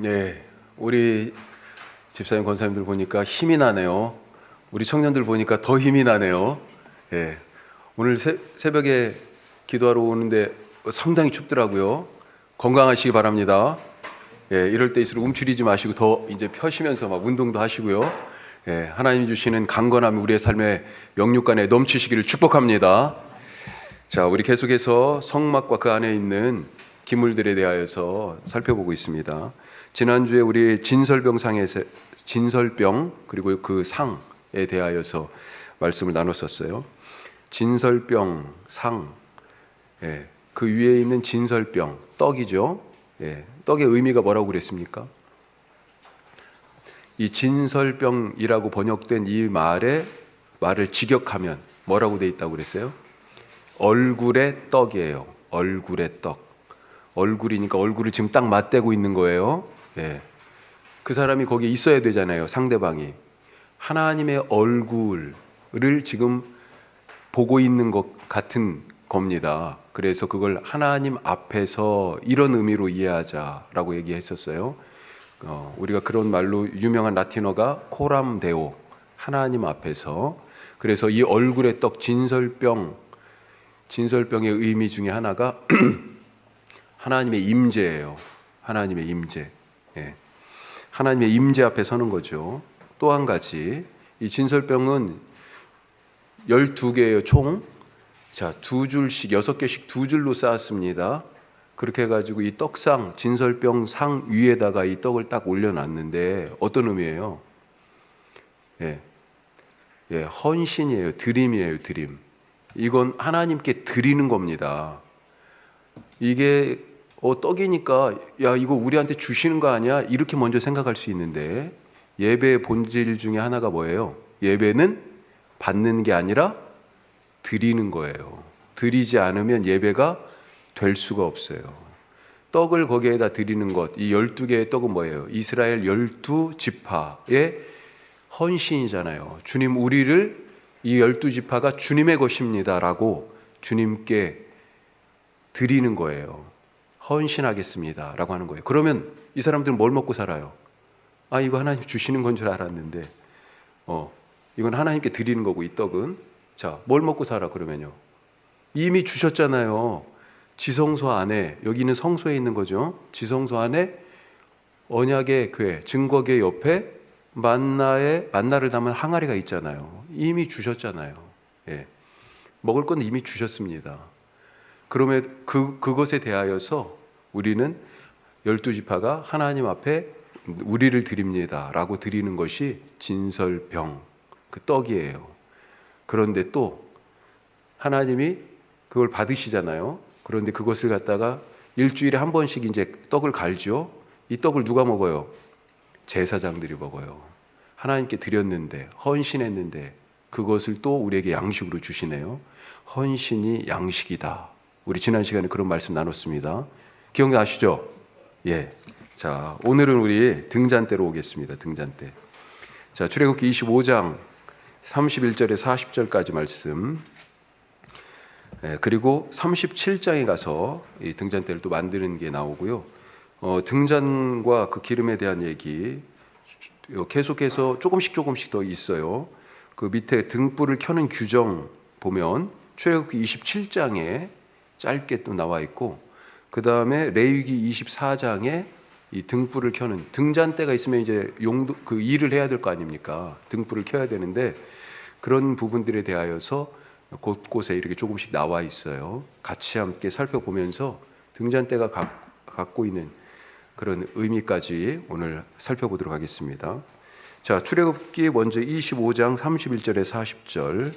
네, 우리 집사님 권사님들 보니까 힘이 나네요. 우리 청년들 보니까 더 힘이 나네요. 예, 오늘 새벽에 기도하러 오는데 상당히 춥더라고요. 건강하시기 바랍니다. 예, 이럴 때일수록 움츠리지 마시고 더 이제 펴시면서 막 운동도 하시고요. 예, 하나님 주시는 강건함이 우리의 삶의 영육간에 넘치시기를 축복합니다. 자, 우리 계속해서 성막과 그 안에 있는 기물들에 대하여서 살펴보고 있습니다. 지난주에 우리 진설병 그리고 그 상에 대하여서 말씀을 나눴었어요. 진설병, 상, 예, 그 위에 있는 진설병, 떡이죠. 예, 떡의 의미가 뭐라고 그랬습니까? 이 진설병이라고 번역된 이 말을 직역하면 뭐라고 돼 있다고 그랬어요? 얼굴의 떡이에요. 얼굴의 떡. 얼굴이니까 얼굴을 지금 딱 맞대고 있는 거예요. 예. 그 사람이 거기에 있어야 되잖아요. 상대방이. 하나님의 얼굴을 지금 보고 있는 것 같은 겁니다. 그래서 그걸 하나님 앞에서 이런 의미로 이해하자라고 얘기했었어요. 우리가 그런 말로 유명한 라틴어가 코람 데오, 하나님 앞에서. 그래서 이 얼굴의 떡, 진설병의 의미 중에 하나가 하나님의 임재예요. 하나님의 임재. 예. 하나님의 임재 앞에 서는 거죠. 또 한 가지, 이 진설병은 12개예요, 총. 자, 2줄씩, 6개씩 2줄로 쌓았습니다. 그렇게 해가지고 이 떡상, 진설병 상 위에다가 이 떡을 딱 올려놨는데 어떤 의미예요? 예. 예, 헌신이에요. 드림이에요, 드림. 이건 하나님께 드리는 겁니다. 이게 떡이니까 야 이거 우리한테 주시는 거 아니야? 이렇게 먼저 생각할 수 있는데 예배의 본질 중에 하나가 뭐예요? 예배는 받는 게 아니라 드리는 거예요. 드리지 않으면 예배가 될 수가 없어요. 떡을 거기에다 드리는 것, 이 12개의 떡은 뭐예요? 이스라엘 12지파의 헌신이잖아요. 주님, 우리를 이 12지파가 주님의 것입니다라고 주님께 드리는 거예요. 헌신하겠습니다 라고 하는 거예요. 그러면 이 사람들은 뭘 먹고 살아요? 아, 이거 하나님 주시는 건 줄 알았는데 이건 하나님께 드리는 거고, 이 떡은. 자, 뭘 먹고 살아 그러면요? 이미 주셨잖아요. 지성소 안에, 여기는 성소에 있는 거죠. 지성소 안에 언약의 궤, 증거궤 옆에 만나를 담은 항아리가 있잖아요. 이미 주셨잖아요. 예. 먹을 건 이미 주셨습니다. 그러면 그것에 대하여서 우리는 12지파가 하나님 앞에 우리를 드립니다 라고 드리는 것이 진설병, 그 떡이에요. 그런데 또 하나님이 그걸 받으시잖아요. 그런데 그것을 갖다가 일주일에 한 번씩 이제 떡을 갈죠. 이 떡을 누가 먹어요? 제사장들이 먹어요. 하나님께 드렸는데, 헌신했는데 그것을 또 우리에게 양식으로 주시네요. 헌신이 양식이다. 우리 지난 시간에 그런 말씀 나눴습니다. 기억나시죠? 예. 자, 오늘은 우리 등잔대로 오겠습니다. 등잔대. 자, 출애굽기 25장 31절에 40절까지 말씀. 예, 그리고 37장에 가서 이 등잔대를 또 만드는 게 나오고요. 등잔과 그 기름에 대한 얘기 계속해서 조금씩 더 있어요. 그 밑에 등불을 켜는 규정 보면 출애굽기 27장에 짧게 또 나와 있고, 그 다음에 레위기 24장에 이 등불을 켜는, 등잔대가 있으면 이제 그 일을 해야 될 거 아닙니까? 등불을 켜야 되는데 그런 부분들에 대하여서 곳곳에 이렇게 조금씩 나와 있어요. 같이 함께 살펴보면서 등잔대가 갖고 있는 그런 의미까지 오늘 살펴보도록 하겠습니다. 자, 출애굽기 먼저 25장 31절에 40절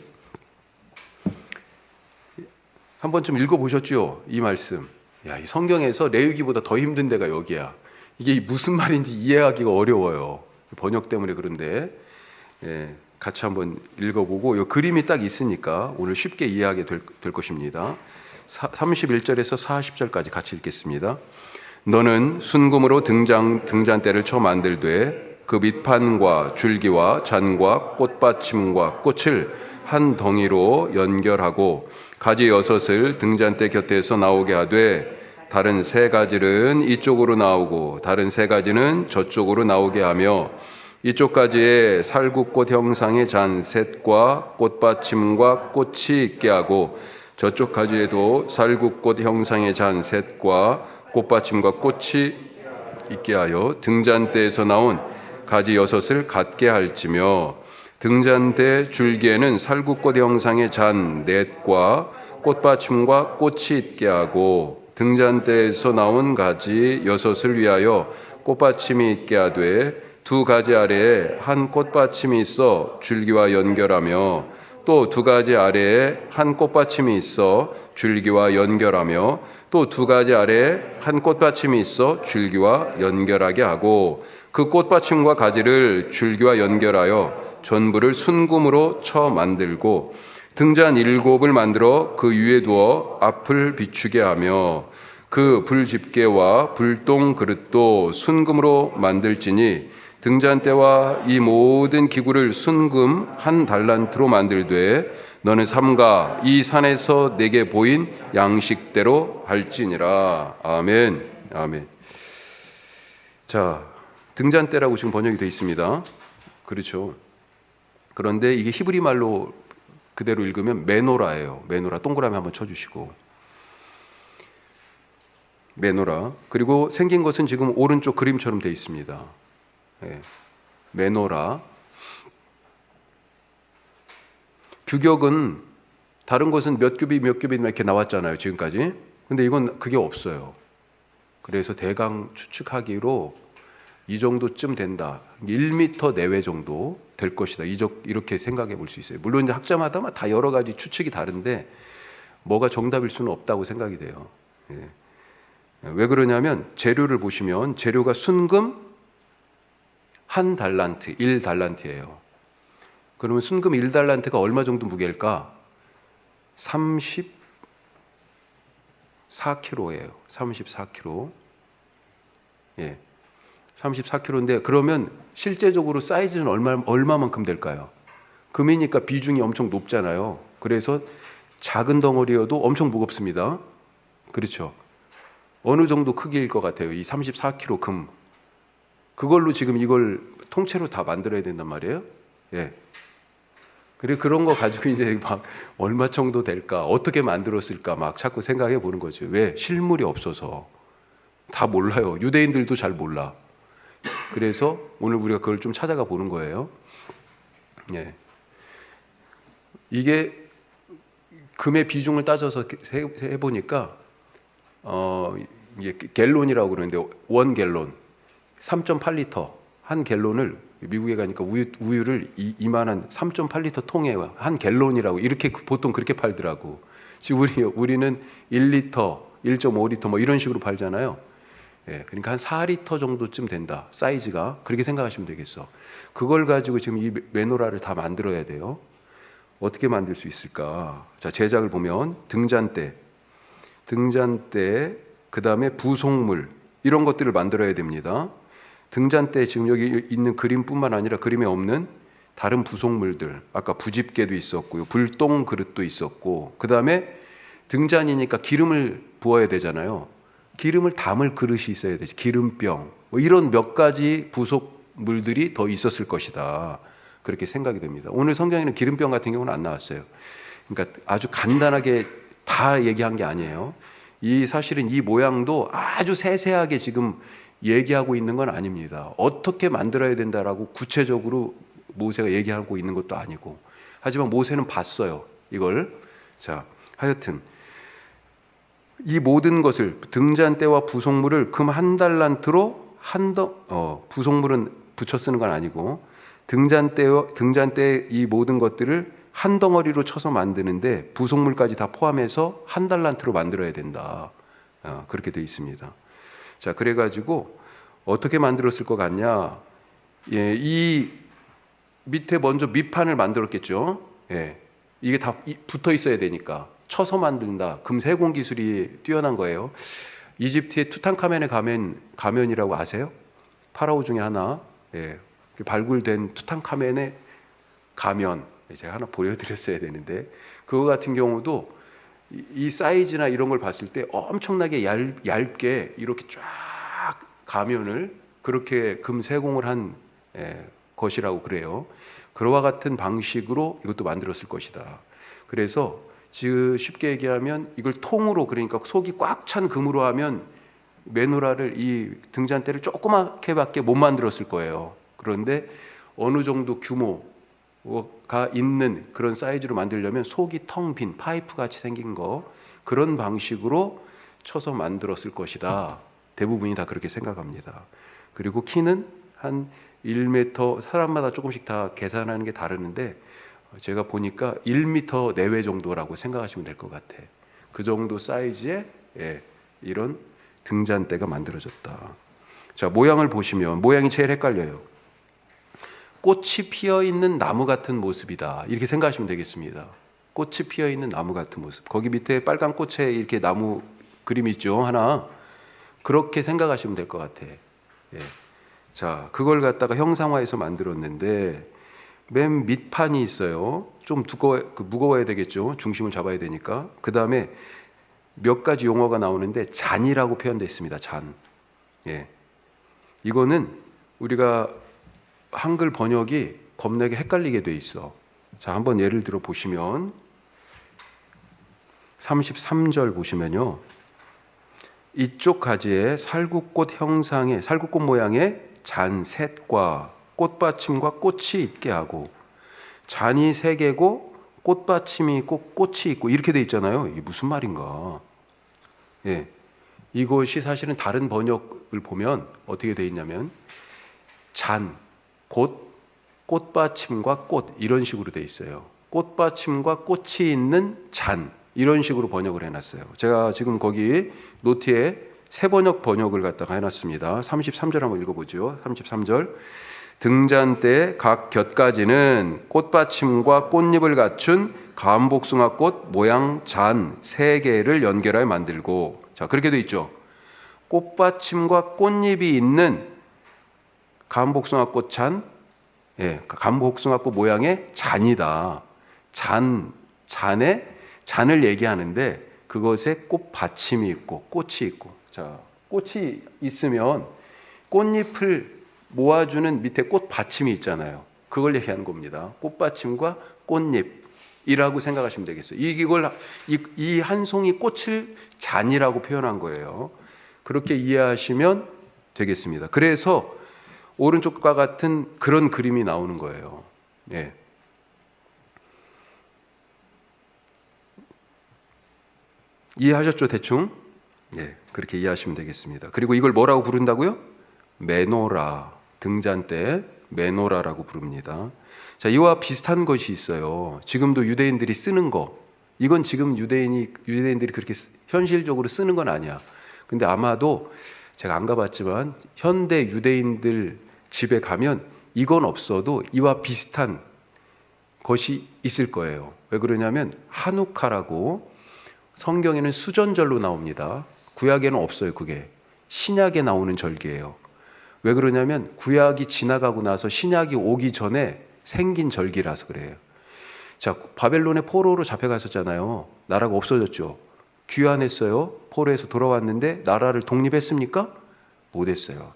한 번쯤 읽어보셨죠? 이 말씀. 야, 이 성경에서 레위기보다 더 힘든 데가 여기야. 이게 무슨 말인지 이해하기가 어려워요. 번역 때문에 그런데 같이 한번 읽어보고, 이 그림이 딱 있으니까 오늘 쉽게 이해하게 될 것입니다. 31절에서 40절까지 같이 읽겠습니다. 너는 순금으로 등잔대를 쳐 만들되 그 밑판과 줄기와 잔과 꽃받침과 꽃을 한 덩이로 연결하고 가지 6을 등잔대 곁에서 나오게 하되 다른 세 가지는 이쪽으로 나오고 다른 세 가지는 저쪽으로 나오게 하며 이쪽 가지에 살구꽃 형상의 잔 셋과 꽃받침과 꽃이 있게 하고 저쪽 가지에도 살구꽃 형상의 잔 셋과 꽃받침과 꽃이 있게 하여 등잔대에서 나온 가지 6을 갖게 할지며 등잔대 줄기에는 살구꽃 형상의 잔 넷과 꽃받침과 꽃이 있게 하고 등잔대에서 나온 가지 6을 위하여 꽃받침이 있게 하되 두 가지 아래에 한 꽃받침이 있어 줄기와 연결하며 또 두 가지 아래에 한 꽃받침이 있어 줄기와 연결하며 또 두 가지 아래에 한 꽃받침이 있어 줄기와 연결하게 하고 그 꽃받침과 가지를 줄기와 연결하여 전부를 순금으로 쳐 만들고 등잔 7을 만들어 그 위에 두어 앞을 비추게 하며 그 불집게와 불똥 그릇도 순금으로 만들지니 등잔대와 이 모든 기구를 순금 1달란트로 만들되 너는 삼가 이 산에서 내게 보인 양식대로 할지니라. 아멘. 아멘. 자, 등잔대라고 지금 번역이 되어 있습니다. 그렇죠. 그런데 이게 히브리 말로 그대로 읽으면 메노라예요. 메노라. 동그라미 한번 쳐주시고. 메노라. 그리고 생긴 것은 지금 오른쪽 그림처럼 되어 있습니다. 네. 메노라. 규격은 다른 것은 몇 규빗 이렇게 나왔잖아요. 지금까지. 근데 이건 그게 없어요. 그래서 대강 추측하기로 이 정도쯤 된다. 1m 내외 정도 될 것이다. 이렇게 생각해 볼 수 있어요. 물론 이제 학자마다 다 여러 가지 추측이 다른데 뭐가 정답일 수는 없다고 생각이 돼요. 예. 왜 그러냐면 재료를 보시면 재료가 순금 1달란트, 1달란트예요. 그러면 순금 1달란트가 얼마 정도 무게일까? 34kg예요. 34kg. 예. 34kg인데 그러면 실제적으로 사이즈는 얼마만큼 될까요? 금이니까 비중이 엄청 높잖아요. 그래서 작은 덩어리여도 엄청 무겁습니다. 그렇죠? 어느 정도 크기일 것 같아요. 이 34kg 금. 그걸로 지금 이걸 통째로 다 만들어야 된단 말이에요. 예. 그리고 그런 거 가지고 이제 막 얼마 정도 될까? 어떻게 만들었을까? 막 자꾸 생각해 보는 거죠. 왜? 실물이 없어서. 다 몰라요. 유대인들도 잘 몰라. 그래서 오늘 우리가 그걸 좀 찾아가 보는 거예요. 예. 이게 금의 비중을 따져서 해보니까 이게 갤론이라고 그러는데 1갤론 3.8리터 한 갤론을 미국에 가니까 우유를 이만한 3.8리터 통에 한 갤론이라고 이렇게 보통 그렇게 팔더라고. 지금 우리는 1리터, 1.5리터 뭐 이런 식으로 팔잖아요. 예, 그러니까 한 4리터 정도쯤 된다. 사이즈가. 그렇게 생각하시면 되겠어. 그걸 가지고 지금 이 메노라를 다 만들어야 돼요. 어떻게 만들 수 있을까? 자, 제작을 보면 등잔대, 그 다음에 부속물 이런 것들을 만들어야 됩니다. 등잔대 지금 여기 있는 그림뿐만 아니라 그림에 없는 다른 부속물들, 아까 부집개도 있었고요, 불똥 그릇도 있었고, 그 다음에 등잔이니까 기름을 부어야 되잖아요. 기름을 담을 그릇이 있어야 되지. 기름병 뭐 이런 몇 가지 부속물들이 더 있었을 것이다. 그렇게 생각이 됩니다. 오늘 성경에는 기름병 같은 경우는 안 나왔어요. 그러니까 아주 간단하게 다 얘기한 게 아니에요. 사실은 이 모양도 아주 세세하게 지금 얘기하고 있는 건 아닙니다. 어떻게 만들어야 된다라고 구체적으로 모세가 얘기하고 있는 것도 아니고. 하지만 모세는 봤어요. 이걸. 자, 하여튼 이 모든 것을 등잔대와 부속물을 금 1달란트로 부속물은 붙여 쓰는 건 아니고 등잔대 이 모든 것들을 한 덩어리로 쳐서 만드는데 부속물까지 다 포함해서 1달란트로 만들어야 된다. 그렇게 되어 있습니다. 자, 그래가지고 어떻게 만들었을 것 같냐? 예, 이 밑에 먼저 밑판을 만들었겠죠. 예, 이게 다 붙어 있어야 되니까 쳐서 만든다. 금 세공 기술이 뛰어난 거예요. 이집트의 투탕카멘의 가면이라고 아세요? 파라오 중에 하나. 예, 발굴된 투탕카멘의 가면. 제가 하나 보여드렸어야 되는데 그거 같은 경우도 이 사이즈나 이런 걸 봤을 때 엄청나게 얇게 이렇게 쫙 가면을 그렇게 금세공을 한 것이라고 그래요. 그와 같은 방식으로 이것도 만들었을 것이다. 그래서 쉽게 얘기하면 이걸 통으로, 그러니까 속이 꽉 찬 금으로 하면 메노라를, 이 등잔대를 조그맣게밖에 못 만들었을 거예요. 그런데 어느 정도 규모가 있는 그런 사이즈로 만들려면 속이 텅 빈 파이프 같이 생긴 거, 그런 방식으로 쳐서 만들었을 것이다. 대부분이 다 그렇게 생각합니다. 그리고 키는 한 1m, 사람마다 조금씩 다 계산하는 게 다르는데 제가 보니까 1m 내외 정도라고 생각하시면 될 것 같아. 그 정도 사이즈의 이런 등잔대가 만들어졌다. 자, 모양을 보시면 모양이 제일 헷갈려요. 꽃이 피어 있는 나무 같은 모습이다. 이렇게 생각하시면 되겠습니다. 꽃이 피어 있는 나무 같은 모습. 거기 밑에 빨간 꽃에 이렇게 나무 그림 있죠, 하나. 그렇게 생각하시면 될 것 같아. 자, 그걸 갖다가 형상화해서 만들었는데 맨 밑판이 있어요. 좀 무거워야 되겠죠. 중심을 잡아야 되니까. 그 다음에 몇 가지 용어가 나오는데 잔이라고 표현되어 있습니다. 잔. 이거는 우리가 한글 번역이 겁나게 헷갈리게 돼 있어. 자, 한번 예를 들어 보시면 33절 보시면요. 이쪽 가지에 살구꽃 형상의, 살구꽃 모양의 잔 셋과 꽃받침과 꽃이 있게 하고, 잔이 3개고 꽃받침이 있고 꽃이 있고 이렇게 돼 있잖아요. 이게 무슨 말인가? 이것이 사실은 다른 번역을 보면 어떻게 돼 있냐면 잔, 꽃받침과 꽃 이런 식으로 돼 있어요. 꽃받침과 꽃이 있는 잔 이런 식으로 번역을 해놨어요. 제가 지금 거기 노트에 새 번역을 갖다가 해놨습니다. 33절 한번 읽어보죠. 33절. 등잔대 각 곁가지는 꽃받침과 꽃잎을 갖춘 감복숭아꽃 모양 잔 3개를 연결하여 만들고, 자, 그렇게 돼 있죠. 꽃받침과 꽃잎이 있는 감복숭아꽃 잔, 감복숭아꽃 모양의 잔이다. 잔을 얘기하는데 그것에 꽃받침이 있고 꽃이 있고, 자, 꽃이 있으면 꽃잎을 모아주는 밑에 꽃받침이 있잖아요. 그걸 얘기하는 겁니다. 꽃받침과 꽃잎이라고 생각하시면 되겠어요. 이 한 송이 꽃을 잔이라고 표현한 거예요. 그렇게 이해하시면 되겠습니다. 그래서 오른쪽과 같은 그런 그림이 나오는 거예요. 이해하셨죠, 대충? 그렇게 이해하시면 되겠습니다. 그리고 이걸 뭐라고 부른다고요? 메노라, 등잔대 메노라라고 부릅니다. 자, 이와 비슷한 것이 있어요. 지금도 유대인들이 쓰는 거. 이건 지금 유대인들이 그렇게 현실적으로 쓰는 건 아니야. 근데 아마도 제가 안 가봤지만 현대 유대인들 집에 가면 이건 없어도 이와 비슷한 것이 있을 거예요. 왜 그러냐면 하누카라고 성경에는 수전절로 나옵니다. 구약에는 없어요. 그게 신약에 나오는 절기예요. 왜 그러냐면 구약이 지나가고 나서 신약이 오기 전에 생긴 절기라서 그래요. 자, 바벨론의 포로로 잡혀갔었잖아요. 나라가 없어졌죠. 귀환했어요. 포로에서 돌아왔는데 나라를 독립했습니까? 못했어요.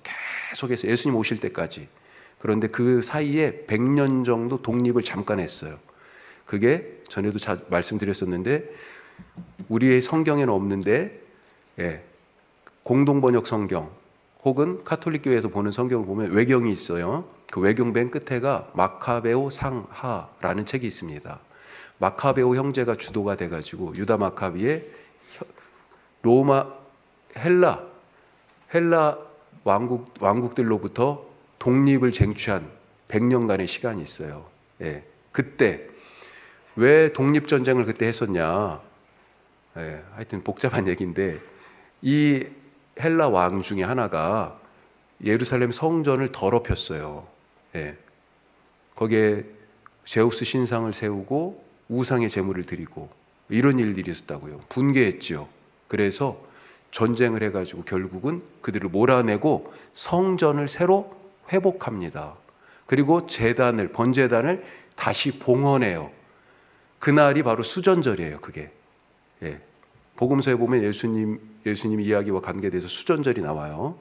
계속해서 예수님 오실 때까지. 그런데 그 사이에 100년 정도 독립을 잠깐 했어요. 그게 전에도 말씀드렸었는데 우리의 성경에는 없는데 공동번역 성경 혹은 카톨릭 교회에서 보는 성경을 보면 외경이 있어요. 그 외경 맨 끝에가 마카베오 상하라는 책이 있습니다. 마카베오 형제가 주도가 돼가지고 유다 마카비의 헬라 왕국들로부터 독립을 쟁취한 100년간의 시간이 있어요. 그때 왜 독립전쟁을 그때 했었냐? 하여튼 복잡한 얘기인데 이 헬라 왕 중에 하나가 예루살렘 성전을 더럽혔어요. 거기에 제우스 신상을 세우고 우상의 제물을 드리고 이런 일들이 있었다고요. 분개했죠. 그래서 전쟁을 해가지고 결국은 그들을 몰아내고 성전을 새로 회복합니다. 그리고 번제단을 다시 봉헌해요. 그날이 바로 수전절이에요. 그게 복음서에 보면 예수님 이야기와 관계돼서 수전절이 나와요.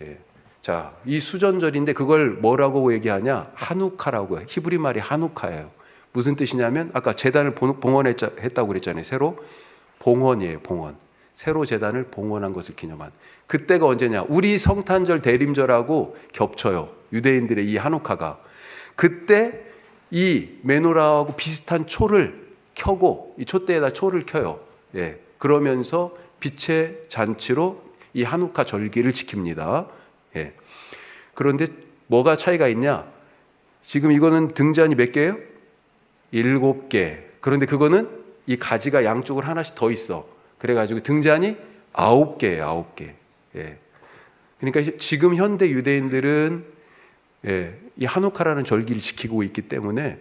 예. 자, 이 수전절인데 그걸 뭐라고 얘기하냐? 하누카라고 해요. 히브리 말이 하누카예요. 무슨 뜻이냐면 아까 제단을 봉헌했다고 그랬잖아요. 새로 봉헌이에요. 봉헌. 새로 제단을 봉헌한 것을 기념한. 그때가 언제냐? 우리 성탄절 대림절하고 겹쳐요. 유대인들의 이 하누카가. 그때 이 메노라하고 비슷한 초를 켜고 이 촛대에다 초를 켜요. 예. 그러면서 빛의 잔치로 이 하누카 절기를 지킵니다. 예. 그런데 뭐가 차이가 있냐? 지금 이거는 등잔이 몇 개예요? 7개. 그런데 그거는 이 가지가 양쪽으로 하나씩 더 있어. 그래가지고 등잔이 9개예요. 9개. 예. 그러니까 지금 현대 유대인들은 예, 이 하누카라는 절기를 지키고 있기 때문에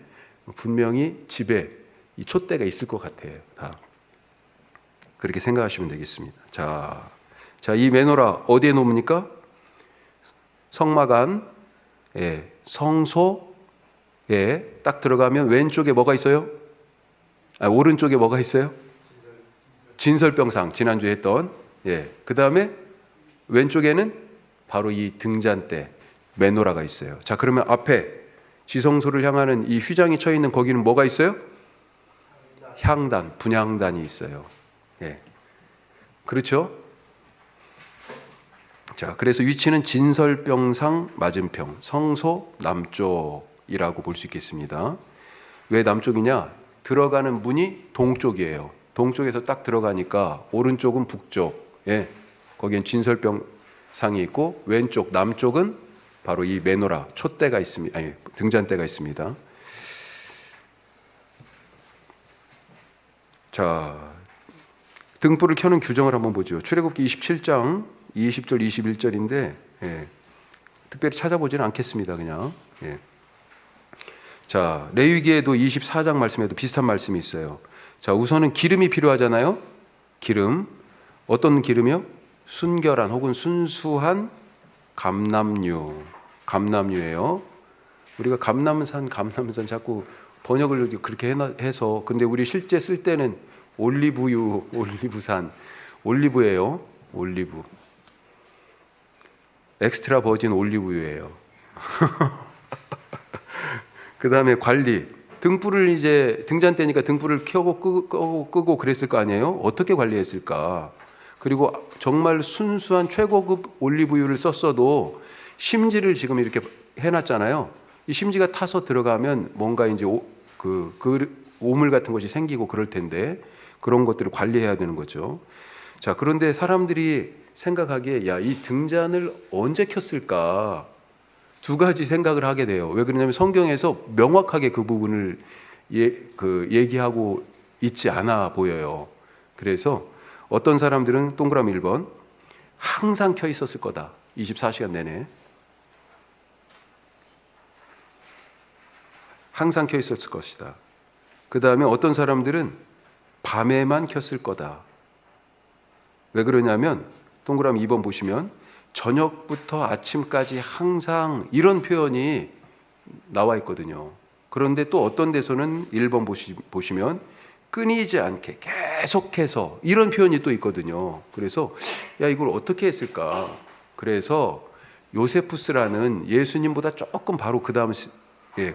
분명히 집에 이 촛대가 있을 것 같아요. 다. 그렇게 생각하시면 되겠습니다. 자, 이 메노라 어디에 놓습니까? 성막 안, 예, 성소에 딱 들어가면 왼쪽에 뭐가 있어요? 오른쪽에 뭐가 있어요? 진설병상, 지난주에 했던. 예, 그 다음에 왼쪽에는 바로 이 등잔대, 메노라가 있어요. 자, 그러면 앞에 지성소를 향하는 이 휘장이 쳐 있는 거기는 뭐가 있어요? 향단, 분향단이 있어요. 예. 그렇죠? 자, 그래서 위치는 진설병상 맞은편, 성소 남쪽이라고 볼 수 있겠습니다. 왜 남쪽이냐? 들어가는 문이 동쪽이에요. 동쪽에서 딱 들어가니까 오른쪽은 북쪽, 예, 거기엔 진설병상이 있고 왼쪽 남쪽은 바로 이 메노라 촛대가 있습니다. 아니, 등잔대가 있습니다. 자, 등불을 켜는 규정을 한번 보죠. 출애굽기 27장 20절 21절인데 예, 특별히 찾아보지는 않겠습니다. 그냥. 예. 자, 레위기에도 24장 말씀에도 비슷한 말씀이 있어요. 자, 우선은 기름이 필요하잖아요. 기름. 어떤 기름이요? 순결한 혹은 순수한 감람유예요. 우리가 감람산 자꾸 번역을 그렇게 해서 근데 우리 실제 쓸 때는 올리브산, 올리브예요. 올리브. 엑스트라 버진 올리브유예요. 그 다음에 관리. 등불을 이제 등잔대니까 등불을 켜고 끄고 그랬을 거 아니에요? 어떻게 관리했을까? 그리고 정말 순수한 최고급 올리브유를 썼어도 심지를 지금 이렇게 해놨잖아요. 이 심지가 타서 들어가면 뭔가 이제 오물 같은 것이 생기고 그럴 텐데 그런 것들을 관리해야 되는 거죠. 자, 그런데 사람들이 생각하기에 야, 이 등잔을 언제 켰을까? 두 가지 생각을 하게 돼요. 왜 그러냐면 성경에서 명확하게 그 부분을 얘기하고 있지 않아 보여요. 그래서 어떤 사람들은 동그라미 1번 항상 켜 있었을 거다. 24시간 내내. 항상 켜 있었을 것이다. 그 다음에 어떤 사람들은 밤에만 켰을 거다. 왜 그러냐면 동그라미 2번 보시면 저녁부터 아침까지 항상 이런 표현이 나와 있거든요. 그런데 또 어떤 데서는 1번 보시면 끊이지 않게 계속해서 이런 표현이 또 있거든요. 그래서 야, 이걸 어떻게 했을까? 그래서 요세푸스라는 예수님보다 조금 바로 그 다음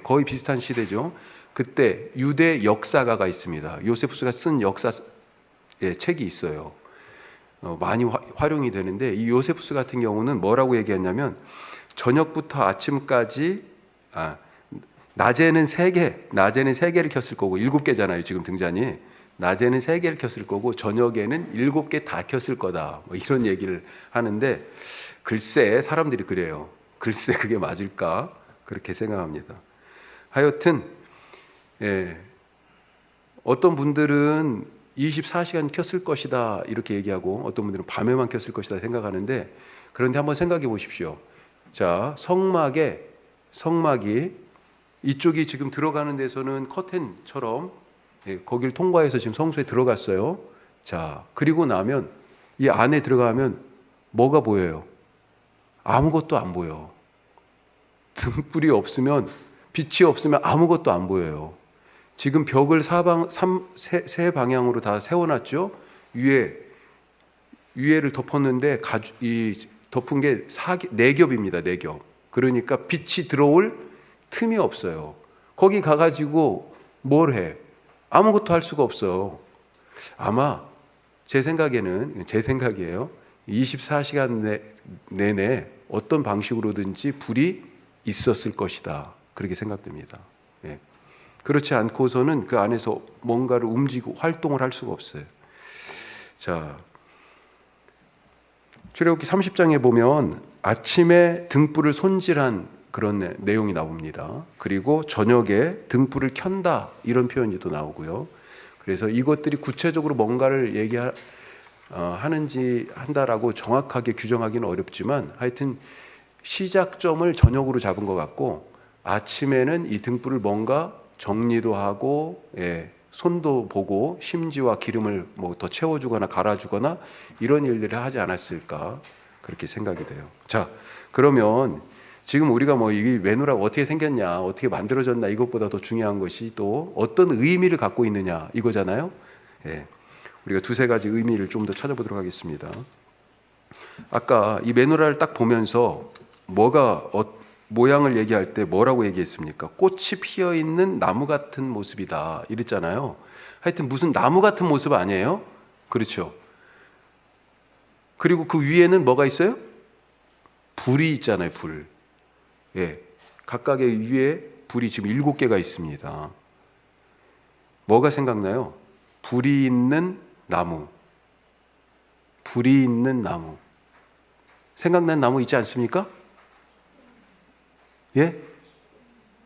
거의 비슷한 시대죠. 그때 유대 역사가가 있습니다. 요세푸스가 쓴 역사 책이 있어요. 많이 활용이 되는데 이 요세푸스 같은 경우는 뭐라고 얘기했냐면 저녁부터 아침까지 낮에는 3개를 켰을 거고 7개잖아요. 지금 등잔이. 낮에는 3개를 켰을 거고 저녁에는 7개 다 켰을 거다. 뭐 이런 얘기를 하는데 글쎄 사람들이 그래요. 글쎄 그게 맞을까? 그렇게 생각합니다. 하여튼 어떤 분들은 24시간 켰을 것이다 이렇게 얘기하고 어떤 분들은 밤에만 켰을 것이다 생각하는데 그런데 한번 생각해 보십시오. 자, 성막이 이쪽이 지금 들어가는 데서는 커튼처럼 거기를 통과해서 지금 성소에 들어갔어요. 자, 그리고 나면 이 안에 들어가면 뭐가 보여요? 아무것도 안 보여. 등불이 없으면 빛이 없으면 아무것도 안 보여요. 지금 벽을 세 방향으로 다 세워놨죠. 위에를 덮었는데 이 덮은 게 네 겹입니다. 네 겹. 그러니까 빛이 들어올 틈이 없어요. 거기 가가지고 뭘 해? 아무것도 할 수가 없어. 아마 제 생각이에요. 24시간 내내 어떤 방식으로든지 불이 있었을 것이다. 그렇게 생각됩니다. 예. 그렇지 않고서는 그 안에서 뭔가를 움직이고 활동을 할 수가 없어요. 자, 출애굽기 30장에 보면 아침에 등불을 손질한 그런 내용이 나옵니다. 그리고 저녁에 등불을 켠다 이런 표현이 또 나오고요. 그래서 이것들이 구체적으로 뭔가를 하는지 한다라고 정확하게 규정하기는 어렵지만 하여튼 시작점을 저녁으로 잡은 것 같고 아침에는 이 등불을 뭔가 정리도 하고 손도 보고 심지와 기름을 뭐 더 채워주거나 갈아주거나 이런 일들을 하지 않았을까 그렇게 생각이 돼요. 자, 그러면 지금 우리가 뭐 이 메노라가 어떻게 생겼냐, 어떻게 만들어졌나 이것보다 더 중요한 것이 또 어떤 의미를 갖고 있느냐 이거잖아요. 우리가 두세 가지 의미를 좀 더 찾아보도록 하겠습니다. 아까 이 메노라를 딱 보면서 모양을 얘기할 때 뭐라고 얘기했습니까? 꽃이 피어 있는 나무 같은 모습이다 이랬잖아요. 하여튼 무슨 나무 같은 모습 아니에요? 그렇죠. 그리고 그 위에는 뭐가 있어요? 불이 있잖아요. 불. 각각의 위에 불이 지금 7개가 있습니다. 뭐가 생각나요? 불이 있는 나무. 불이 있는 나무. 생각나는 나무 있지 않습니까?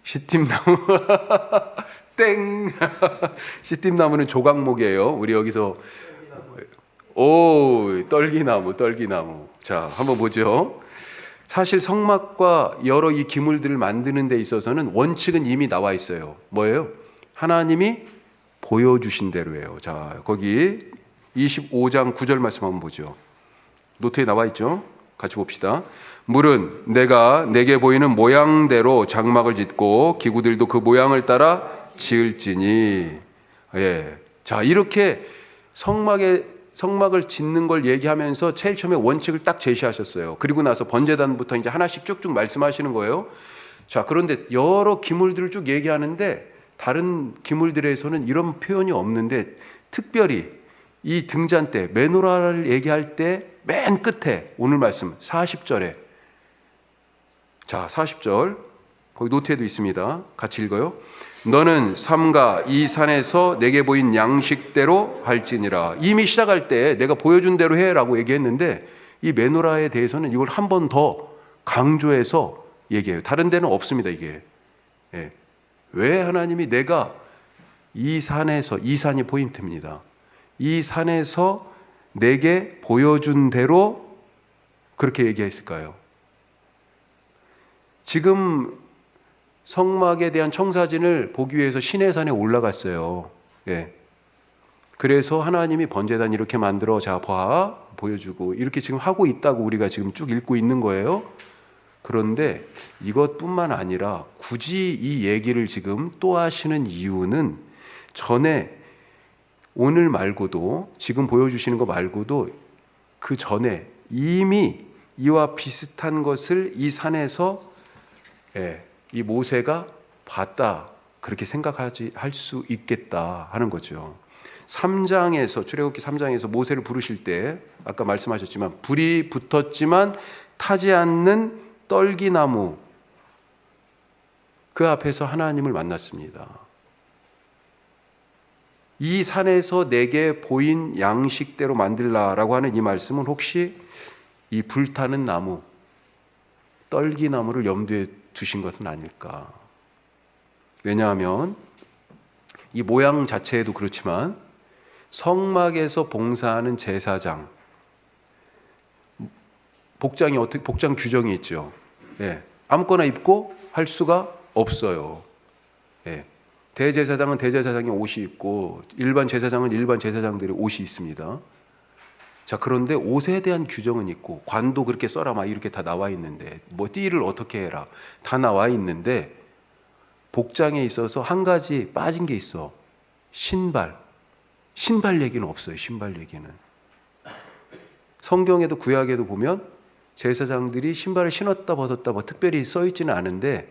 시팀나무. 땡. 시팀나무는 조각목이에요. 우리 여기서 떨기나무. 자, 한번 보죠. 사실 성막과 여러 이 기물들을 만드는 데 있어서는 원칙은 이미 나와 있어요. 뭐예요? 하나님이 보여주신 대로예요. 자, 거기 25장 9절 말씀 한번 보죠. 노트에 나와 있죠? 같이 봅시다. 물은 내가 내게 보이는 모양대로 장막을 짓고 기구들도 그 모양을 따라 지을지니. 자, 이렇게 성막을 짓는 걸 얘기하면서 제일 처음에 원칙을 딱 제시하셨어요. 그리고 나서 번제단부터 이제 하나씩 쭉쭉 말씀하시는 거예요. 자, 그런데 여러 기물들을 쭉 얘기하는데 다른 기물들에서는 이런 표현이 없는데 특별히 이 등잔 때 메노라를 얘기할 때 맨 끝에 오늘 말씀 40절에 자 40절 거기 노트에도 있습니다. 같이 읽어요. 너는 삼가 이 산에서 내게 보인 양식대로 할지니라. 이미 시작할 때 내가 보여준 대로 해라고 얘기했는데 이 메노라에 대해서는 이걸 한 번 더 강조해서 얘기해요. 다른 데는 없습니다. 이게 왜 하나님이 내가 이 산이 포인트입니다. 이 산에서 내게 보여준 대로 그렇게 얘기했을까요? 지금 성막에 대한 청사진을 보기 위해서 시내산에 올라갔어요. 그래서 하나님이 번제단 이렇게 만들어 자 봐 보여주고 이렇게 지금 하고 있다고 우리가 지금 쭉 읽고 있는 거예요. 그런데 이것뿐만 아니라 굳이 이 얘기를 지금 또 하시는 이유는 전에 오늘 말고도 지금 보여주시는 거 말고도 그 전에 이미 이와 비슷한 것을 이 산에서 이 모세가 봤다 그렇게 할 수 있겠다 하는 거죠. 3장에서 출애굽기 3장에서 모세를 부르실 때 아까 말씀하셨지만 불이 붙었지만 타지 않는 떨기나무 그 앞에서 하나님을 만났습니다. 이 산에서 내게 보인 양식대로 만들라라고 하는 이 말씀은 혹시 이 불타는 나무, 떨기나무를 염두에 두신 것은 아닐까. 왜냐하면 이 모양 자체에도 그렇지만 성막에서 봉사하는 제사장, 복장 규정이 있죠. 아무거나 입고 할 수가 없어요. 대제사장은 대제사장의 옷이 있고 일반 제사장은 일반 제사장들의 옷이 있습니다. 자, 그런데 옷에 대한 규정은 있고 관도 그렇게 써라 막 이렇게 다 나와 있는데 뭐 띠를 어떻게 해라 다 나와 있는데 복장에 있어서 한 가지 빠진 게 있어. 신발. 신발 얘기는 없어요. 신발 얘기는. 성경에도 구약에도 보면 제사장들이 신발을 신었다 벗었다 뭐 특별히 써 있지는 않은데,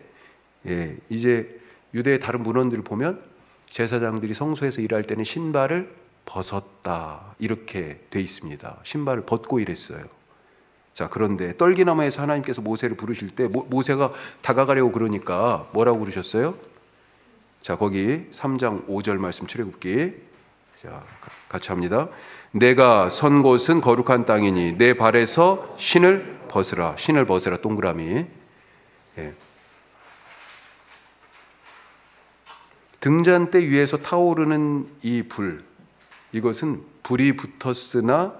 이제 유대의 다른 문헌들을 보면 제사장들이 성소에서 일할 때는 신발을 벗었다 이렇게 돼 있습니다. 신발을 벗고 일했어요. 자, 그런데 떨기나무에서 하나님께서 모세를 부르실 때 모세가 다가가려고 그러니까 뭐라고 부르셨어요? 자, 거기 3장 5절 말씀 출애굽기. 자, 같이 합니다. 내가 선 곳은 거룩한 땅이니 내 발에서 신을 벗으라. 신을 벗으라. 동그라미. 등잔대 위에서 타오르는 이 불, 이것은 불이 붙었으나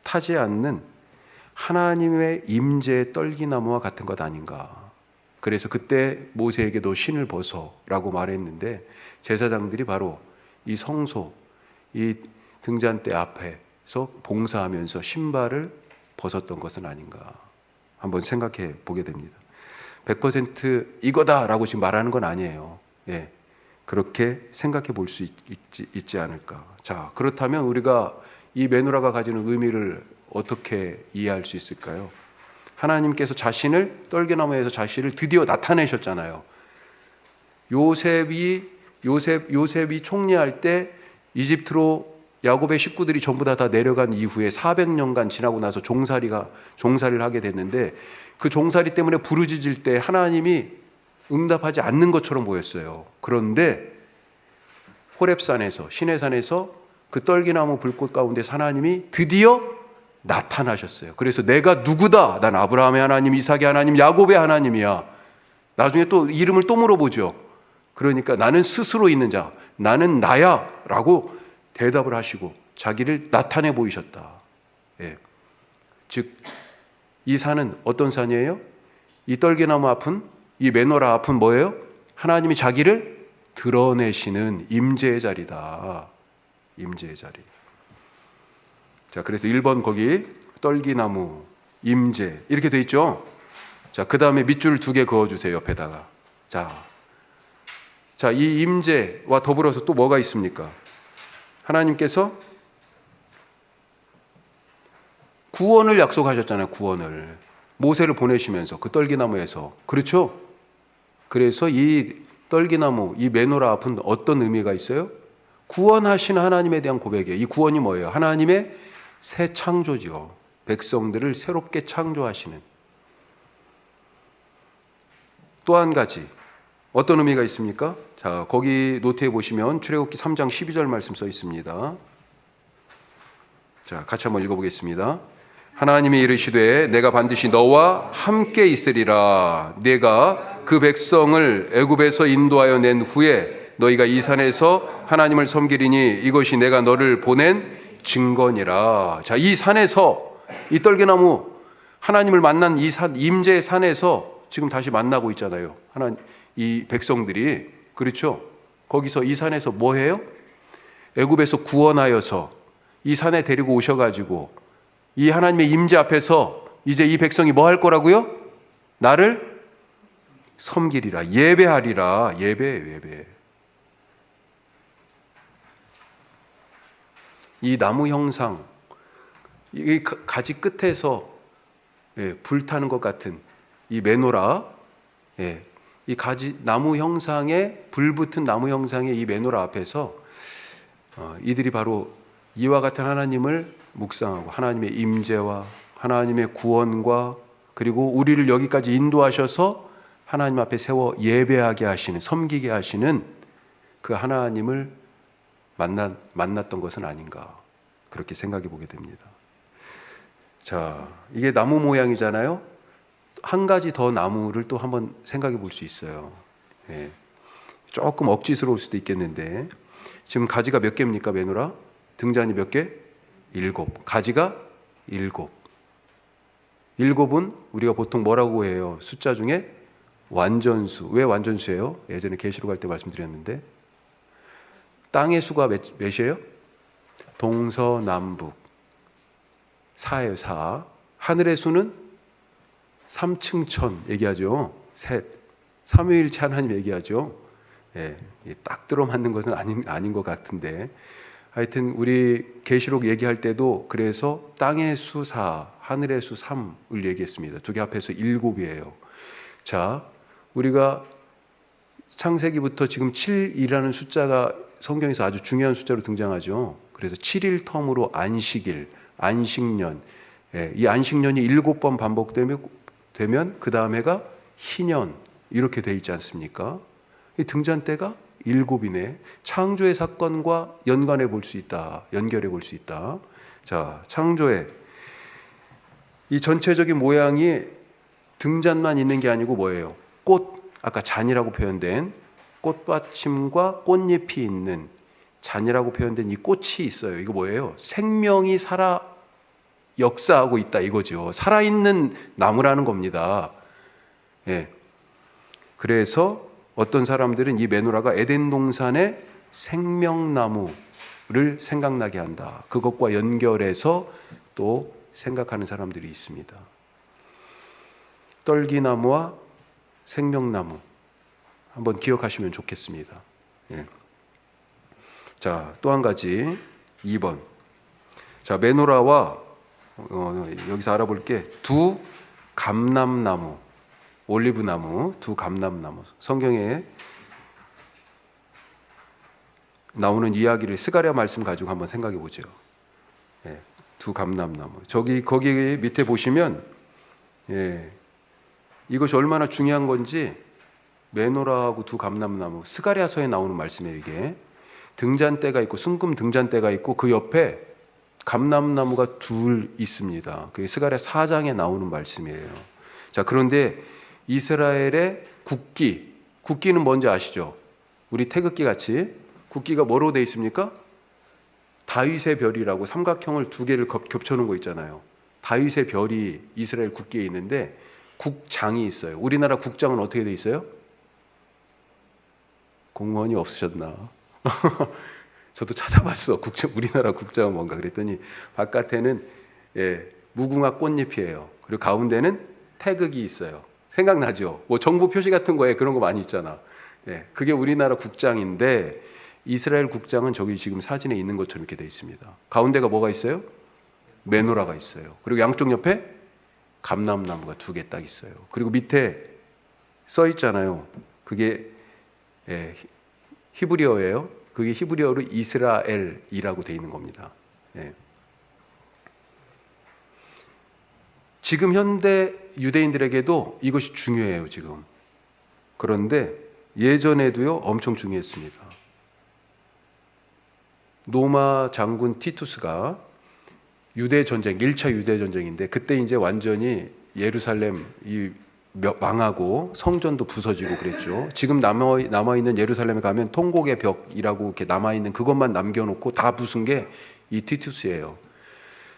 타지 않는 하나님의 임재의 떨기나무와 같은 것 아닌가. 그래서 그때 모세에게 너 신을 벗어라고 말했는데 제사장들이 바로 이 성소, 이 등잔대 앞에서 봉사하면서 신발을 벗었던 것은 아닌가. 한번 생각해 보게 됩니다. 100% 이거다라고 지금 말하는 건 아니에요. 그렇게 생각해 볼 수 있지 않을까. 자, 그렇다면 우리가 이 메노라가 가지는 의미를 어떻게 이해할 수 있을까요? 하나님께서 자신을 떨기나무에서 자신을 드디어 나타내셨잖아요. 요셉이 총리할 때 이집트로 야곱의 식구들이 전부 다 내려간 이후에 400년간 지나고 나서 종살이를 하게 됐는데, 그 종살이 때문에 부르짖을 때 하나님이 응답하지 않는 것처럼 보였어요. 그런데 호렙산에서, 시내산에서 그 떨기나무 불꽃 가운데 하나님이 드디어 나타나셨어요. 그래서 내가 누구다? 난 아브라함의 하나님, 이삭의 하나님, 야곱의 하나님이야. 나중에 또 이름을 또 물어보죠. 그러니까 나는 스스로 있는 자, 나는 나야 라고 대답을 하시고 자기를 나타내 보이셨다. 즉, 이 산은 어떤 산이에요? 이 떨기나무 앞은, 이 메노라 앞은 뭐예요? 하나님이 자기를 드러내시는 임재의 자리다. 임재의 자리. 자, 그래서 1번 거기 떨기나무, 임재 이렇게 돼 있죠. 자, 그 다음에 밑줄 2개 그어주세요. 옆에다가. 자, 이 임재와 더불어서 또 뭐가 있습니까? 하나님께서 구원을 약속하셨잖아요. 구원을. 모세를 보내시면서 그 떨기나무에서. 그렇죠? 그래서 이 떨기나무, 이 메노라 앞은 어떤 의미가 있어요? 구원하신 하나님에 대한 고백이에요. 이 구원이 뭐예요? 하나님의 새 창조죠. 백성들을 새롭게 창조하시는. 또 한 가지 어떤 의미가 있습니까? 자, 거기 노트에 보시면 출애굽기 3장 12절 말씀 써 있습니다. 자, 같이 한번 읽어보겠습니다. 하나님이 이르시되 내가 반드시 너와 함께 있으리라. 내가 그 백성을 애굽에서 인도하여 낸 후에 너희가 이 산에서 하나님을 섬기리니 이것이 내가 너를 보낸 증거니라. 자, 이 산에서, 이 떨기나무, 하나님을 만난 이 산, 임재의 산에서 지금 다시 만나고 있잖아요. 이 백성들이. 그렇죠? 거기서 이 산에서 뭐 해요? 애굽에서 구원하여서 이 산에 데리고 오셔가지고 이 하나님의 임재 앞에서 이제 이 백성이 뭐 할 거라고요? 나를 섬기리라, 예배하리라. 예배. 이 나무 형상, 이 가지 끝에서 불타는 것 같은 이 메노라, 이 가지 나무 형상에, 불 붙은 나무 형상의 이 메노라 앞에서 이들이 바로 이와 같은 하나님을 묵상하고 하나님의 임재와 하나님의 구원과 그리고 우리를 여기까지 인도하셔서 하나님 앞에 세워 예배하게 하시는, 섬기게 하시는 그 하나님을 만났던 것은 아닌가, 그렇게 생각해 보게 됩니다. 자, 이게 나무 모양이잖아요. 한 가지 더 나무를 또 한번 생각해 볼 수 있어요. 조금 억지스러울 수도 있겠는데, 지금 가지가 몇 개입니까, 메노라? 등잔이 몇 개? 7. 가지가 7. 7은 우리가 보통 뭐라고 해요? 숫자 중에 완전수. 왜 완전수예요? 예전에 계시록 할 때 말씀드렸는데, 땅의 수가 몇이에요? 동서남북 4예요. 4. 하늘의 수는 삼층천 얘기하죠. 셋. 삼위일체 하나님 얘기하죠. 딱 들어맞는 것은 아닌 것 같은데, 하여튼 우리 계시록 얘기할 때도 그래서 땅의 수 4, 하늘의 수 3을 얘기했습니다. 두 개 합해서 7이에요. 자, 우리가 창세기부터 지금 7이라는 숫자가 성경에서 아주 중요한 숫자로 등장하죠. 그래서 7일 텀으로 안식일, 안식년, 이 안식년이 7번 반복되면 그 다음 해가 희년 이렇게 돼 있지 않습니까? 이 등잔대가 7이네. 창조의 사건과 연관해 볼 수 있다. 연결해 볼 수 있다. 자, 창조의 이 전체적인 모양이 등잔만 있는 게 아니고 뭐예요? 꽃, 아까 잔이라고 표현된 꽃받침과 꽃잎이 있는 잔이라고 표현된 이 꽃이 있어요. 이거 뭐예요? 생명이 살아 역사하고 있다 이거죠. 살아있는 나무라는 겁니다. 예. 그래서 어떤 사람들은 이 메노라가 에덴 동산의 생명나무를 생각나게 한다. 그것과 연결해서 또 생각하는 사람들이 있습니다. 떨기나무와 생명나무 한번 기억하시면 좋겠습니다. 예. 자, 또 한 가지 2번. 자, 메노라와 여기서 알아볼게. 두 감람나무, 올리브나무, 두 감람나무. 성경에 나오는 이야기를 스가랴 말씀 가지고 한번 생각해 보죠. 예, 두 감람나무. 거기 밑에 보시면 이것이 얼마나 중요한 건지 메노라하고 두 감람나무 스가랴서에 나오는 말씀이에요. 이게 등잔대가 있고 순금 등잔대가 있고 그 옆에 감람나무가 둘 있습니다. 그게 스가랴 4장에 나오는 말씀이에요. 자, 그런데 이스라엘의 국기는 뭔지 아시죠? 우리 태극기 같이 국기가 뭐로 돼 있습니까? 다윗의 별이라고 삼각형을 두 개를 겹쳐놓은 거 있잖아요. 다윗의 별이 이스라엘 국기에 있는데 국장이 있어요. 우리나라 국장은 어떻게 돼 있어요? 공무원이 없으셨나? 저도 찾아봤어. 우리나라 국장은 뭔가 그랬더니 바깥에는 무궁화 꽃잎이에요. 그리고 가운데는 태극이 있어요. 생각나죠? 뭐 정부 표시 같은 거에 그런 거 많이 있잖아. 그게 우리나라 국장인데 이스라엘 국장은 저기 지금 사진에 있는 것처럼 이렇게 돼 있습니다. 가운데가 뭐가 있어요? 메노라가 있어요. 그리고 양쪽 옆에 감람나무가 두 개 딱 있어요. 그리고 밑에 써 있잖아요. 그게 히브리어예요. 그게 히브리어로 이스라엘이라고 돼 있는 겁니다. 지금 현대 유대인들에게도 이것이 중요해요, 지금. 그런데 예전에도요, 엄청 중요했습니다. 로마 장군 티투스가 유대전쟁, 1차 유대전쟁인데 그때 이제 완전히 예루살렘 망하고 성전도 부서지고 그랬죠. 지금 남아있는 예루살렘에 가면 통곡의 벽이라고 이렇게 남아있는 그것만 남겨놓고 다 부순 게 이 티투스예요.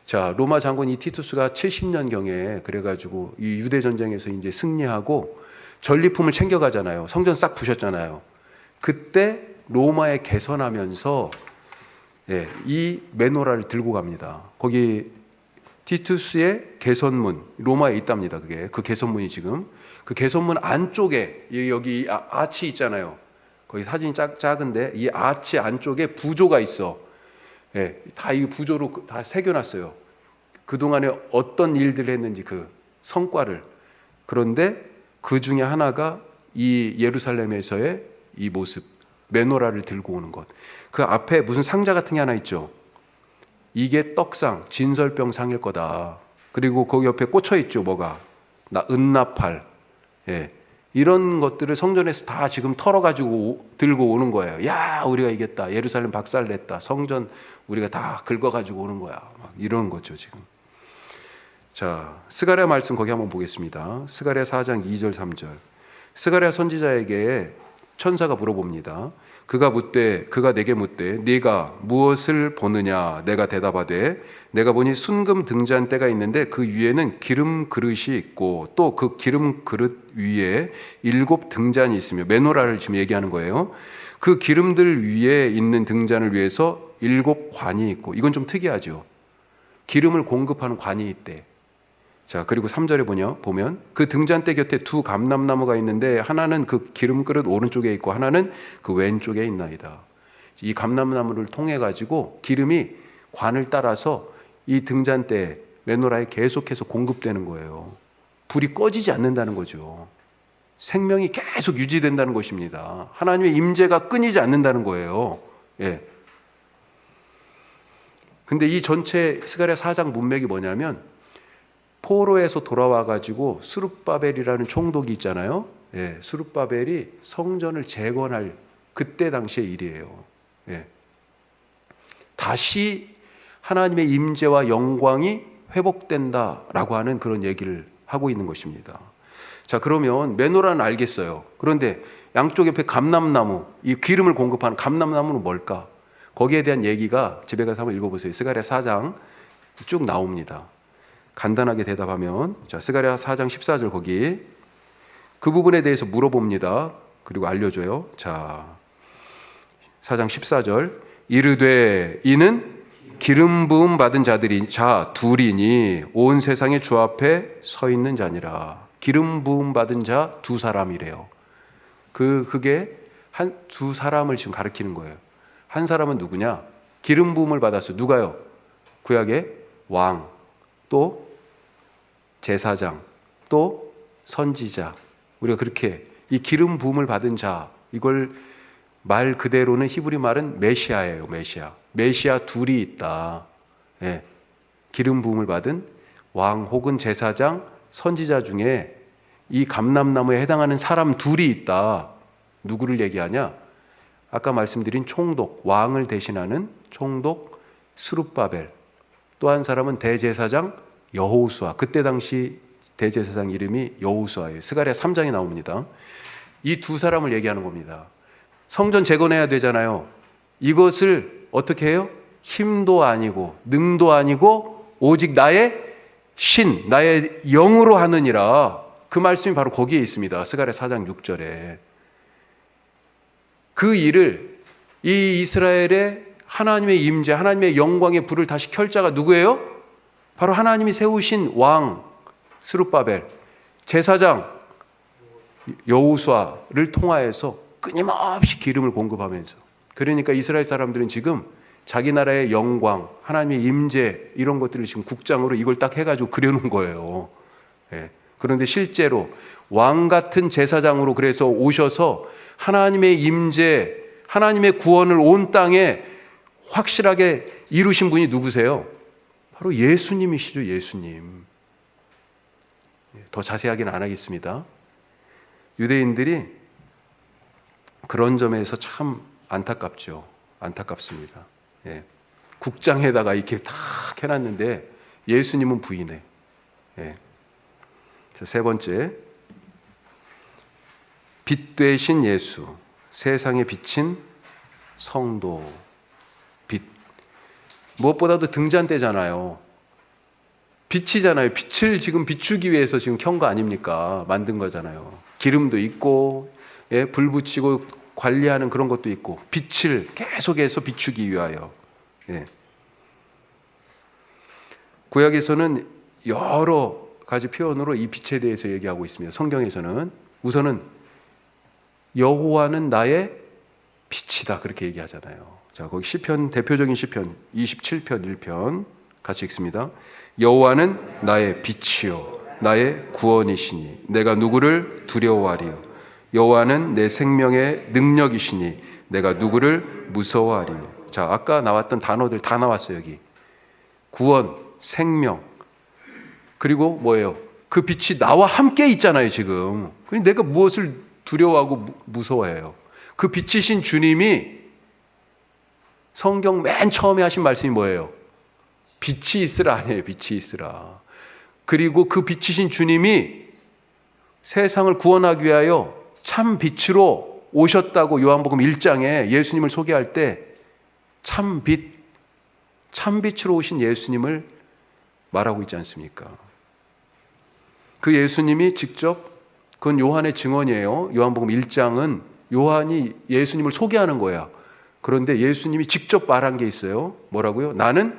자, 로마 장군 이 티투스가 70년경에 그래가지고 이 유대전쟁에서 이제 승리하고 전리품을 챙겨가잖아요. 성전 싹 부셨잖아요. 그때 로마에 개선하면서 이 메노라를 들고 갑니다. 거기 티투스의 개선문, 로마에 있답니다. 그게 그 개선문이 지금 그 개선문 안쪽에 여기 아치 있잖아요. 거기 사진이 작은데 이 아치 안쪽에 부조가 있어. 다 이 부조로 다 새겨놨어요. 그 동안에 어떤 일들을 했는지 그 성과를. 그런데 그 중에 하나가 이 예루살렘에서의 이 모습, 메노라를 들고 오는 것. 그 앞에 무슨 상자 같은 게 하나 있죠. 이게 떡상, 진설병 상일 거다. 그리고 거기 옆에 꽂혀 있죠. 뭐가? 은나팔. 이런 것들을 성전에서 다 지금 털어가지고 들고 오는 거예요. 야, 우리가 이겼다. 예루살렘 박살냈다. 성전 우리가 다 긁어가지고 오는 거야. 막 이런 거죠, 지금. 자, 스가랴 말씀 거기 한번 보겠습니다. 스가랴 4장 2절 3절. 스가랴 선지자에게 천사가 물어봅니다. 그가 내게 묻되 네가 무엇을 보느냐? 내가 대답하되 내가 보니 순금 등잔대가 있는데 그 위에는 기름 그릇이 있고 또 그 기름 그릇 위에 7 등잔이 있으며 메노라를 지금 얘기하는 거예요. 그 기름들 위에 있는 등잔을 위해서 7 관이 있고 이건 좀 특이하죠. 기름을 공급하는 관이 있대. 자, 그리고 3절에 보면 그 등잔대 곁에 두 감람나무가 있는데 하나는 그 기름 그릇 오른쪽에 있고 하나는 그 왼쪽에 있나이다. 이 감람나무를 통해 가지고 기름이 관을 따라서 이 등잔대에 메노라에 계속해서 공급되는 거예요. 불이 꺼지지 않는다는 거죠. 생명이 계속 유지된다는 것입니다. 하나님의 임재가 끊이지 않는다는 거예요. 예. 근데 이 전체 스가랴 4장 문맥이 뭐냐면 포로에서 돌아와 가지고 스룹바벨이라는 총독이 있잖아요. 예. 스룹바벨이 성전을 재건할 그때 당시의 일이에요. 예. 다시 하나님의 임재와 영광이 회복된다라고 하는 그런 얘기를 하고 있는 것입니다. 자, 그러면 메노라는 알겠어요. 그런데 양쪽 옆에 감람나무, 이 기름을 공급하는 감람나무는 뭘까? 거기에 대한 얘기가 집에 가서 한번 읽어보세요. 스가랴 4장 쭉 나옵니다. 간단하게 대답하면, 자, 스가랴 4장 14절 거기 그 부분에 대해서 물어봅니다. 그리고 알려줘요. 자, 4장 14절 이르되 이는 기름 부음 받은 자들이 자 둘이니 온 세상의 주 앞에 서 있는 자니라. 기름 부음 받은 자 두 사람이래요. 그게 두 사람을 지금 가리키는 거예요. 한 사람은 누구냐? 기름 부음을 받았어요. 누가요? 구약의 왕, 또 제사장, 또 선지자. 우리가 그렇게 이 기름 부음을 받은 자, 이걸 말 그대로는 히브리 말은 메시아예요. 메시아 둘이 있다. 예. 기름 부음을 받은 왕 혹은 제사장, 선지자 중에 이 감람나무에 해당하는 사람 둘이 있다. 누구를 얘기하냐? 아까 말씀드린 총독, 왕을 대신하는 총독 스룹바벨. 또 한 사람은 대제사장 여호수아. 그때 당시 대제사장 이름이 여호수아예요. 스가랴 3장에 나옵니다. 이 두 사람을 얘기하는 겁니다. 성전 재건해야 되잖아요. 이것을 어떻게 해요? 힘도 아니고 능도 아니고 오직 나의 신, 나의 영으로 하느니라. 그 말씀이 바로 거기에 있습니다. 스가랴 4장 6절에. 그 일을 이 이스라엘의 하나님의 임재, 하나님의 영광의 불을 다시 켤 자가 누구예요? 바로 하나님이 세우신 왕 스룹바벨, 제사장 여호수아를 통하여서 끊임없이 기름을 공급하면서, 그러니까 이스라엘 사람들은 지금 자기 나라의 영광, 하나님의 임재 이런 것들을 지금 국장으로 이걸 딱 해가지고 그려놓은 거예요. 예. 그런데 실제로 왕 같은 제사장으로 그래서 오셔서 하나님의 임재, 하나님의 구원을 온 땅에 확실하게 이루신 분이 누구세요? 바로 예수님이시죠. 예수님. 더 자세하게는 안 하겠습니다. 유대인들이 그런 점에서 참 안타깝죠. 안타깝습니다. 예. 국장에다가 이렇게 다 해놨는데 예수님은 부인해. 예. 자, 세 번째, 빛 되신 예수, 세상에 비친 성도. 빛. 무엇보다도 등잔대잖아요. 빛이잖아요. 빛을 지금 비추기 위해서 지금 켠 거 아닙니까? 만든 거잖아요. 기름도 있고, 예, 불 붙이고 관리하는 그런 것도 있고, 빛을 계속해서 비추기 위하여. 예. 구약에서는 여러 가지 표현으로 이 빛에 대해서 얘기하고 있습니다. 성경에서는 우선은 여호와는 나의 빛이다 그렇게 얘기하잖아요. 자, 거기 시편, 대표적인 시편 27편 1편 같이 읽습니다. 여호와는 나의 빛이요 나의 구원이시니 내가 누구를 두려워하리요. 여호와는 내 생명의 능력이시니 내가 누구를 무서워하리요. 자, 아까 나왔던 단어들 다 나왔어요. 여기 구원, 생명, 그리고 뭐예요? 그 빛이 나와 함께 있잖아요 지금. 그럼 내가 무엇을 두려워하고 무서워해요? 그 빛이신 주님이 성경 맨 처음에 하신 말씀이 뭐예요? 빛이 있으라 아니에요. 빛이 있으라. 그리고 그 빛이신 주님이 세상을 구원하기 위하여 참 빛으로 오셨다고 요한복음 1장에 예수님을 소개할 때 참 빛, 참 빛으로 오신 예수님을 말하고 있지 않습니까? 그 예수님이 직접, 그건 요한의 증언이에요. 요한복음 1장은 요한이 예수님을 소개하는 거야. 그런데 예수님이 직접 말한 게 있어요. 뭐라고요? 나는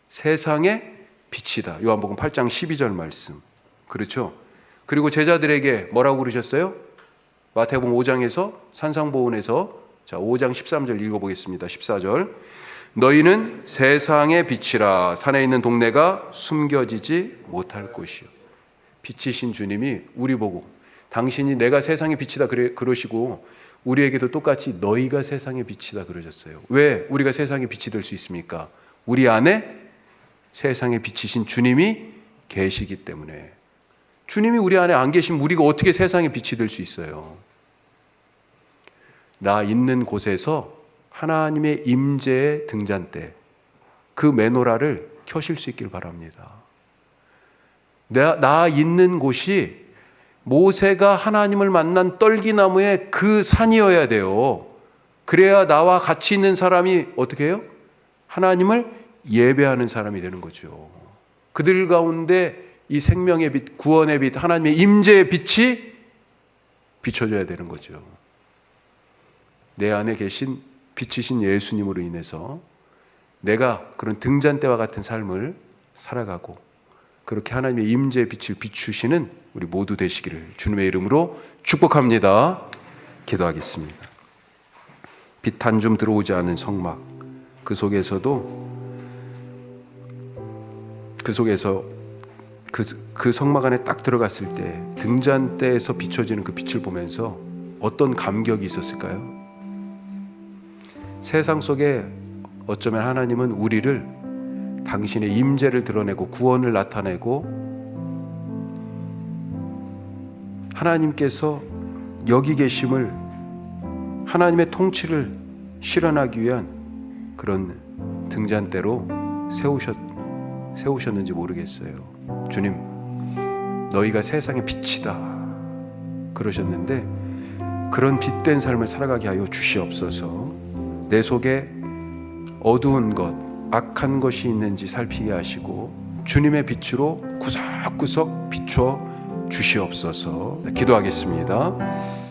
세상의 빛이다. 요한복음 8장 12절 말씀. 그렇죠? 그리고 제자들에게 뭐라고 그러셨어요? 마태복음 5장에서 산상보훈에서 자, 5장 13절 읽어보겠습니다. 14절. 너희는 세상의 빛이라. 산에 있는 동네가 숨겨지지 못할 곳이요. 빛이신 주님이 우리 보고 당신이 내가 세상의 빛이다 그러시고 우리에게도 똑같이 너희가 세상의 빛이다 그러셨어요. 왜 우리가 세상의 빛이 될 수 있습니까? 우리 안에 세상의 빛이신 주님이 계시기 때문에. 주님이 우리 안에 안 계시면 우리가 어떻게 세상의 빛이 될 수 있어요? 나 있는 곳에서 하나님의 임재의 등잔대, 그 메노라를 켜실 수 있길 바랍니다. 나 있는 곳이 모세가 하나님을 만난 떨기나무의 그 산이어야 돼요. 그래야 나와 같이 있는 사람이 어떻게 해요? 하나님을 예배하는 사람이 되는 거죠. 그들 가운데 이 생명의 빛, 구원의 빛, 하나님의 임재의 빛이 비춰져야 되는 거죠. 내 안에 계신 빛이신 예수님으로 인해서 내가 그런 등잔대와 같은 삶을 살아가고 그렇게 하나님의 임재의 빛을 비추시는 우리 모두 되시기를 주님의 이름으로 축복합니다. 기도하겠습니다. 빛 한 줌 들어오지 않은 성막, 그 속에서 그 성막 안에 딱 들어갔을 때 등잔대에서 비춰지는 그 빛을 보면서 어떤 감격이 있었을까요? 세상 속에 어쩌면 하나님은 우리를 당신의 임재를 드러내고 구원을 나타내고 하나님께서 여기 계심을, 하나님의 통치를 실현하기 위한 그런 등잔대로 세우셨는지 모르겠어요. 주님, 너희가 세상의 빛이다 그러셨는데 그런 빛된 삶을 살아가게 하여 주시옵소서. 내 속에 어두운 것, 악한 것이 있는지 살피게 하시고 주님의 빛으로 구석구석 비춰 주시옵소서. 기도하겠습니다.